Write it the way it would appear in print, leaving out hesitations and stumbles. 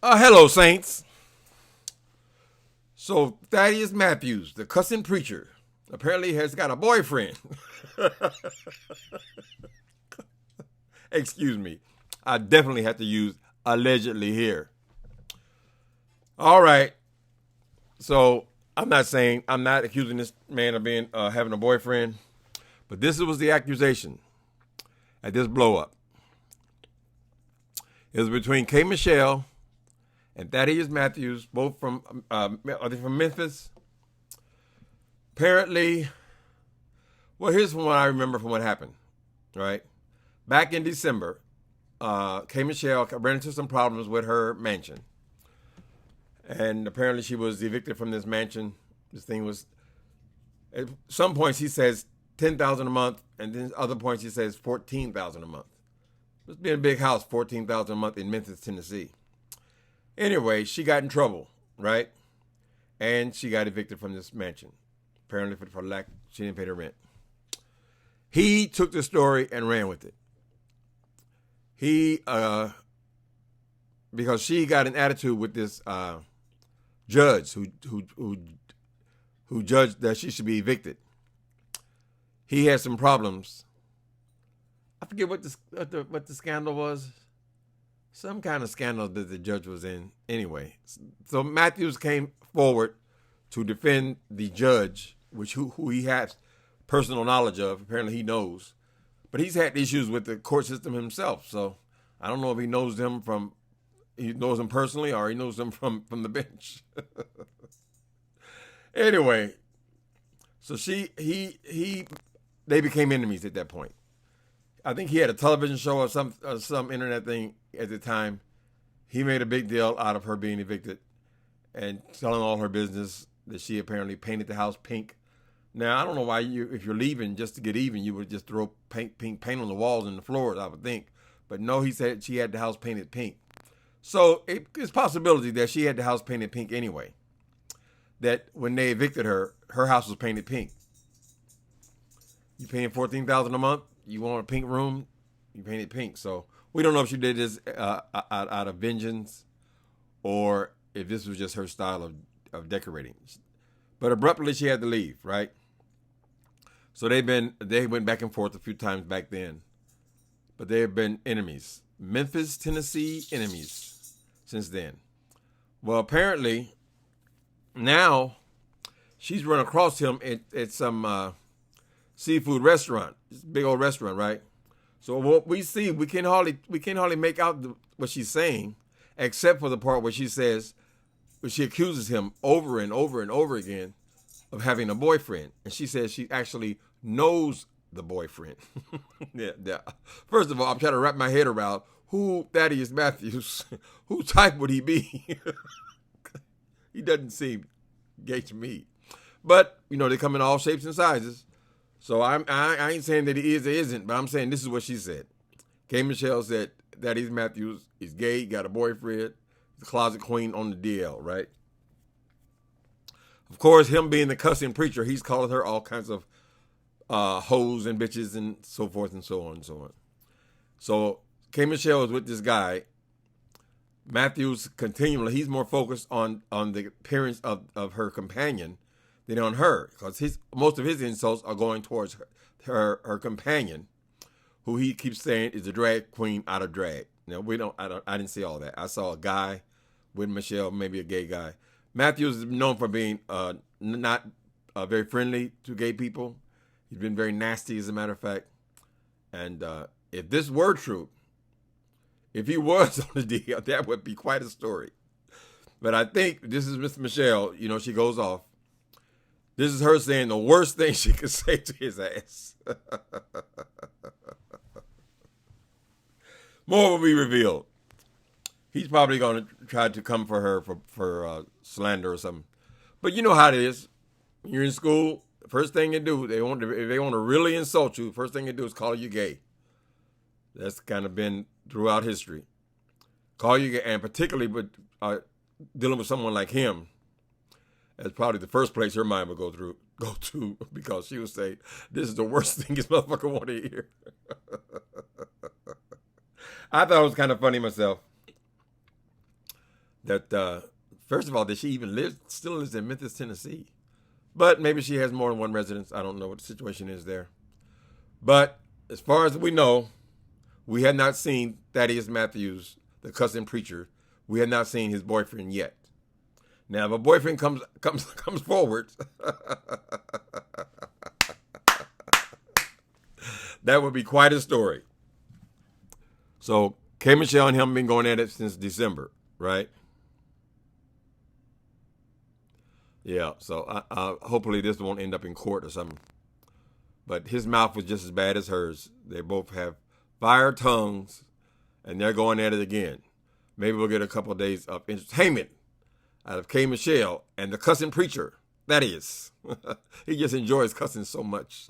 Hello, Saints. So, Thaddeus Matthews, the cussing preacher, apparently has got a boyfriend. Excuse me. I definitely have to use allegedly here. All right. So, I'm not accusing this man of being having a boyfriend, but this was the accusation at this blow up. It was between K. Michelle and Thaddeus Matthews, both from are they from Memphis? Apparently, well, here's from what I remember from what happened. Right back in December, K. Michelle ran into some problems with her mansion, and apparently she was evicted from this mansion. This thing was at some points he says 10,000 a month, and then other points he says 14,000 a month. This being a big house, 14,000 a month in Memphis, Tennessee. Anyway, she got in trouble, right? And she got evicted from this mansion. Apparently for lack, she didn't pay the rent. He took the story and ran with it. He, because she got an attitude with this judge who judged that she should be evicted. He had some problems. I forget what the scandal was. Some kind of scandal that the judge was in. Anyway, so Matthews came forward to defend the judge, who he has personal knowledge of. Apparently, he knows, but he's had issues with the court system himself. So I don't know if he knows them personally or he knows them from the bench. Anyway, so they became enemies at that point. I think he had a television show or some internet thing at the time. He made a big deal out of her being evicted and telling all her business that she apparently painted the house pink. Now I don't know why if you're leaving just to get even, you would just throw pink paint on the walls and the floors. I would think, but no, he said she had the house painted pink. So it's possibility that she had the house painted pink anyway. That when they evicted her, her house was painted pink. You paying 14,000 a month? You want a pink room? You paint it pink. So we don't know if she did this out of vengeance or if this was just her style of decorating. But abruptly she had to leave, right? So they went back and forth a few times back then. But they have been enemies. Memphis, Tennessee enemies since then. Well, apparently now she's run across him at some seafood restaurant. It's a big old restaurant, right? So what we see, we can hardly make out what she's saying, except for the part where she says, where she accuses him over and over and over again of having a boyfriend, and she says she actually knows the boyfriend. Yeah. First of all, I'm trying to wrap my head around who Thaddeus Matthews, who type would he be? He doesn't seem gay to me, but they come in all shapes and sizes. So I ain't saying that he is or isn't, but I'm saying this is what she said. K. Michelle said that he's Matthews is gay, got a boyfriend, the closet queen on the DL, right? Of course, him being the cussing preacher, he's calling her all kinds of hoes and bitches and so forth and so on and so on. So K. Michelle is with this guy. Matthews continually, he's more focused on the appearance of her companion than on her, because most of his insults are going towards her companion, who he keeps saying is a drag queen out of drag. Now I didn't see all that. I saw a guy with Michelle, maybe a gay guy. Matthews is known for being not very friendly to gay people. He's been very nasty, as a matter of fact. And if this were true, if he was on the deal, that would be quite a story. But I think this is Miss Michelle. She goes off. This is her saying the worst thing she could say to his ass. More will be revealed. He's probably going to try to come for her for slander or something. But you know how it is. When you're in school, the first thing you do, if they want to really insult you, the first thing you do is call you gay. That's kind of been throughout history. Call you gay, and particularly with dealing with someone like him. That's probably the first place her mind would go to, because she would say, this is the worst thing this motherfucker want to hear. I thought it was kind of funny myself. that, first of all, that she even still lives in Memphis, Tennessee. But maybe she has more than one residence. I don't know what the situation is there. But as far as we know, we have not seen Thaddeus Matthews, the Cussing Preacher. We have not seen his boyfriend yet. Now, if a boyfriend comes forward, that would be quite a story. So, K. Michelle and him have been going at it since December, right? Yeah, so hopefully this won't end up in court or something. But his mouth was just as bad as hers. They both have fire tongues, and they're going at it again. Maybe we'll get a couple of days of entertainment out of K. Michelle and the Cussing Preacher. That is. He just enjoys cussing so much.